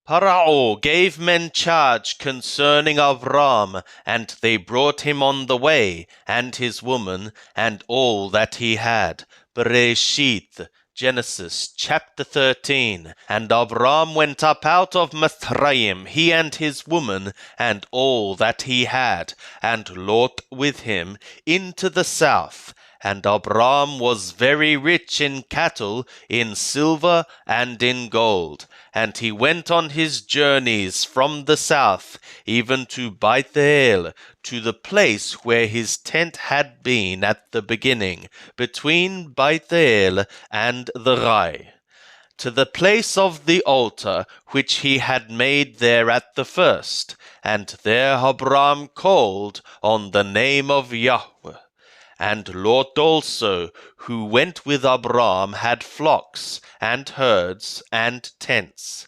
Paro gave men charge concerning Avram, and they brought him on the way, and his woman, and all that he had. Bereshith, Genesis chapter 13. And Avram went up out of Mithraim, he and his woman, and all that he had, and Lot with him, into the south. And Abram was very rich in cattle, in silver, and in gold. And he went on his journeys from the south, even to Bethel, to the place where his tent had been at the beginning, between Bethel and the Rai, to the place of the altar which he had made there at the first. And there Abram called on the name of Yahweh. And Lot also, who went with Abram, had flocks, and herds, and tents.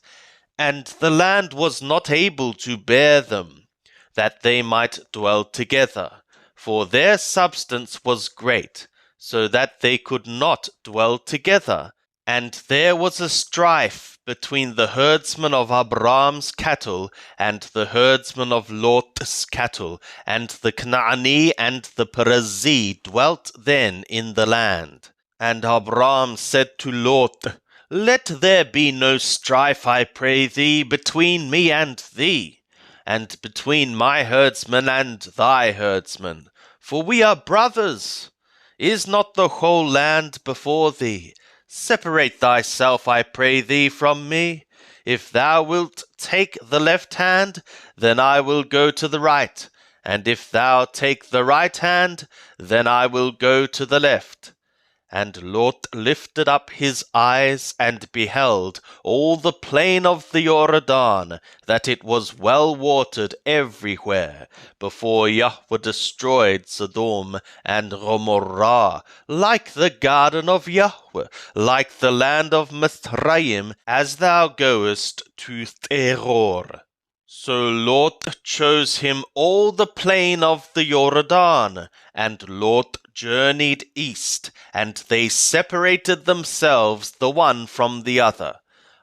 And the land was not able to bear them, that they might dwell together, for their substance was great, so that they could not dwell together. And there was a strife between the herdsmen of Abram's cattle and the herdsmen of Lot's cattle, and the Canaanite and the Perizzite dwelt then in the land. And Abram said to Lot, Let there be no strife, I pray thee, between me and thee, and between my herdsmen and thy herdsmen, for we are brothers. Is not the whole land before thee? Separate thyself, I pray thee, from me. If thou wilt take the left hand, then I will go to the right, and if thou take the right hand, then I will go to the left. And Lot lifted up his eyes and beheld all the plain of the Jordan, that it was well watered everywhere, before Yahweh destroyed Sodom and Gomorrah, like the garden of Yahweh, like the land of Mithraim, as thou goest to Teror. So Lot chose him all the plain of the Jordan, and Lot journeyed east, and they separated themselves the one from the other.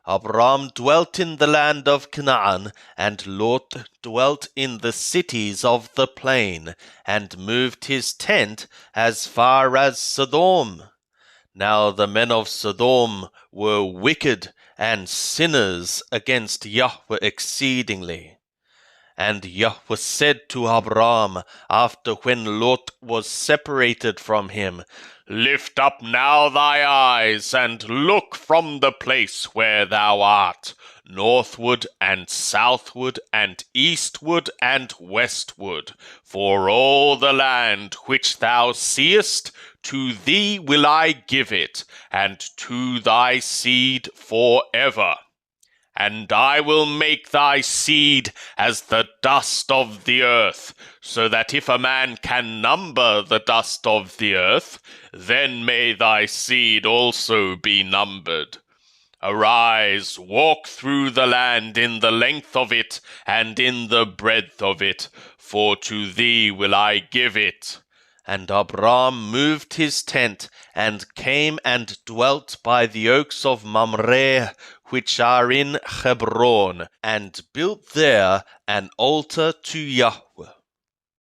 Abram dwelt in the land of Canaan, and Lot dwelt in the cities of the plain, and moved his tent as far as Sodom. Now the men of Sodom were wicked and sinners against Yahweh exceedingly. And Yahweh said to Abram, after when Lot was separated from him, Lift up now thy eyes, and look from the place where thou art, northward and southward and eastward and westward, for all the land which thou seest, to thee will I give it, and to thy seed forever. And I will make thy seed as the dust of the earth, so that if a man can number the dust of the earth, then may thy seed also be numbered. Arise, walk through the land in the length of it and in the breadth of it, for to thee will I give it. And Abram moved his tent, and came and dwelt by the oaks of Mamre, which are in Hebron, and built there an altar to Yahweh.